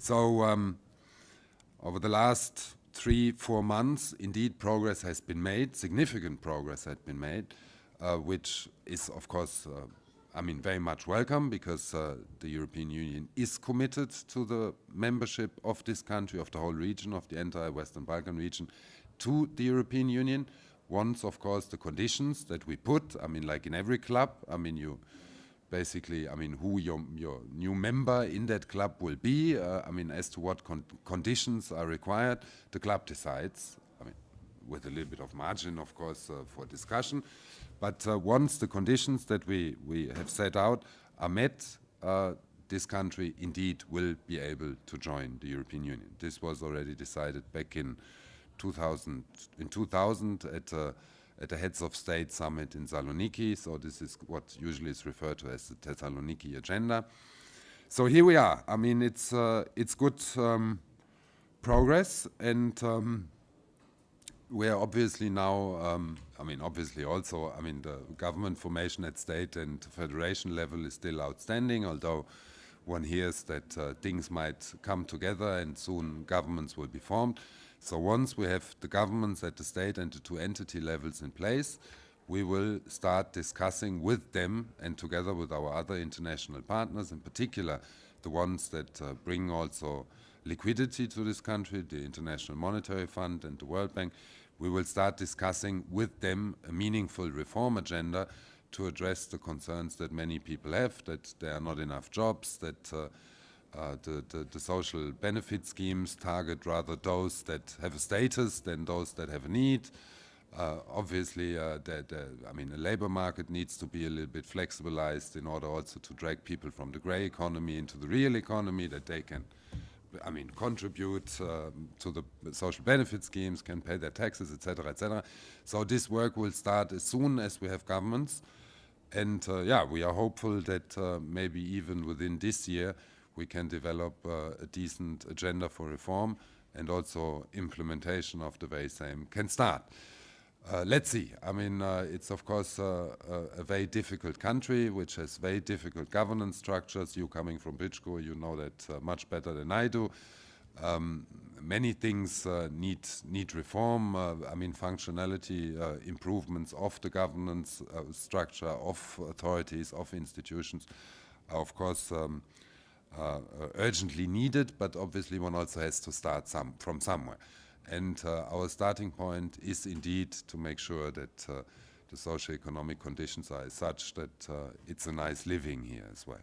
So over the last 3-4 months, indeed, progress has been made, significant progress has been made, which is, of course, very much welcome, because the European Union is committed to the membership of this country, of the whole region, of the entire Western Balkan region, to the European Union. Once, of course, the conditions that we put, like in every club, you basically, who your new member in that club will be, as to what conditions are required, the club decides, with a little bit of margin, of course, for discussion. But once the conditions that we have set out are met, this country indeed will be able to join the European Union. This was already decided back in 2000 at the Heads of State Summit in Saloniki. So this is what usually is referred to as the Thessaloniki Agenda. So here we are. It's good progress, and we are obviously now, obviously also, the government formation at state and federation level is still outstanding, although one hears that things might come together and soon governments will be formed. So once we have the governments at the state and the two entity levels in place, we will start discussing with them and together with our other international partners, in particular the ones that bring also liquidity to this country, the International Monetary Fund and the World Bank. We will start discussing with them a meaningful reform agenda to address the concerns that many people have, that there are not enough jobs, that the social benefit schemes target rather those that have a status than those that have a need. Obviously, a labor market needs to be a little bit flexibilized in order also to drag people from the gray economy into the real economy, that they can contribute to the social benefit schemes, can pay their taxes, etc., etc. So this work will start as soon as we have governments. And we are hopeful that maybe even within this year we can develop a decent agenda for reform, and also implementation of the very same can start. Let's see. It's of course a very difficult country which has very difficult governance structures. You coming from Političkog, you know that much better than I do. Many things need reform. Functionality improvements of the governance structure, of authorities, of institutions, are of course urgently needed, but obviously one also has to start from somewhere. And our starting point is indeed to make sure that the socio-economic conditions are such that it's a nice living here as well.